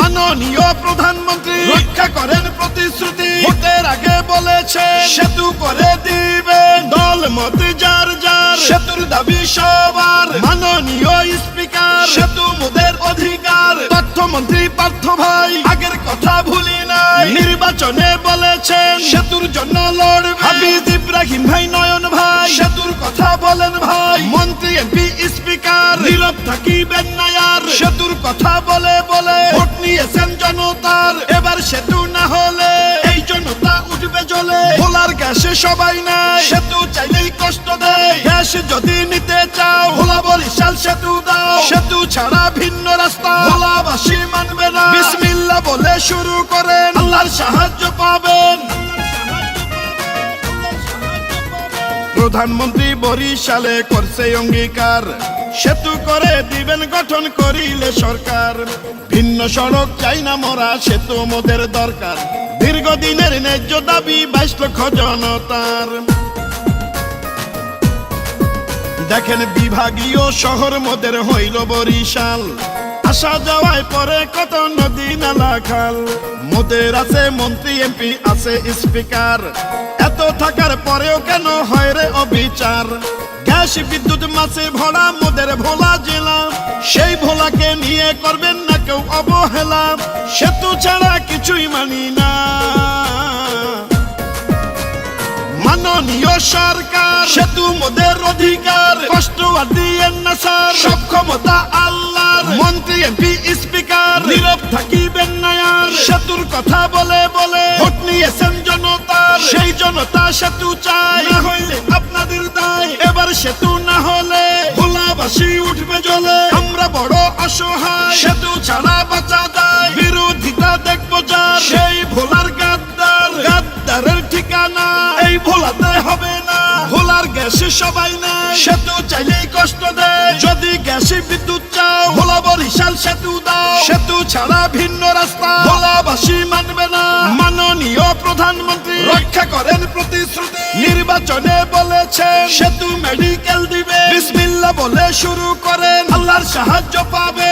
মাননীয় প্রধানমন্ত্রী রক্ষা করেন প্রতিশ্রুতি। ভোটের আগে বলেছে সেতু করে দিবেন, দল মত যার যার সেতুর দাবি সবার। মাননীয় স্পিকার সেতু মোদের অধিকার। তথ্যমন্ত্রী পার্থ ভাই আগের কথা ভুলি নাই, নির্বাচনে বলেছেন সেতুর জন্য লড়বেন। হাফিজ ইব্রাহিম ভাই, নয়ন ভাই সেতুর কথা বলেন ভাই। মন্ত্রী এমপি স্পিকার নীরব থাকিবেন না আর, সেতুর কথা বলে বলে ভোট নিয়েছেন জনতার। এবার সেতু না হলে এই জনতা উঠবে জ্বলে। ভোলার গ্যাসে সবাই নাই, সেতু চাইলেই কষ্ট দেয়। গ্যাস যদি নিতে চাও ভোলা বরিশাল সেতু দাও, সেতু ছাড়া ভিন্ন রাস্তা ভোলাবাসী মানবে না। বিসমিল্লাহ বলে শুরু করেন, আল্লাহর সাহায্য পাবেন। প্রধানমন্ত্রী বরিশালে করছে অঙ্গীকার, সেতু করে দিবেন গঠন করিলে সরকার। ভিন্ন সড়ক চাই না মোরা, সেতু মোদের দরকার। দীর্ঘদিনের ন্যায্য দাবি 22 লক্ষ জনতার। দেখেন বিভাগীয় শহর মোদের হইল বরিশাল, আসা যাওয়ায় পরে কত নদী নালা খাল। মোদের আছে মন্ত্রী এমপি আছে স্পিকার, এত থাকার পরেও কেন হয় রে অবিচার। গ্যাস বিদ্যুৎ মাছে ভরা মোদের ভোলা জেলা, সেই ভোলাকে নিয়ে করবেন না কেউ অবহেলা। সেতু ছাড়া কিছুই মানি না। মাননীয় সরকার সেতু মোদের অধিকার, কষ্ট আর দিয়েন না স্যার, সব ক্ষমতা আল্লাহর। মন্ত্রী এমপি স্পিকার নীরব থাকিবেন না আর, সেতুর কথা বলে বলে ভোট নিয়েছেন জনতার। সেই জনতা সেতু চায়, না হইলে আপনাদের দায়। এবার সেতু না হলে ভোলাবাসী উঠবে জ্বলে। আমরা বড় অসহায়, সেতু ছাড়া বাঁচা যায়। বিরোধিতা দেখবো যার, সেই ভোলার গাদ্দার। গাদ্দারের ঠিকানা এই ভোলাতে হবে না। ভোলার গ্যাসে সবাই নাই, সেতু চাইলেই কষ্ট দেয়। যদি গ্যাসে বিদ্যুৎ চাও ভোলা বরিশাল সেতু দাও, সেতু ছাড়া ভিন্ন রাস্তা ভোলাবাসী মানবে না। মাননীয় প্রধানমন্ত্রী রক্ষা করেন প্রতিশ্রুতি। নির্বাচনে বলেছেন সেতু মেডিকেল দিবে। বিসমিল্লাহ বলে শুরু করেন, আল্লাহর সাহায্য পাবে।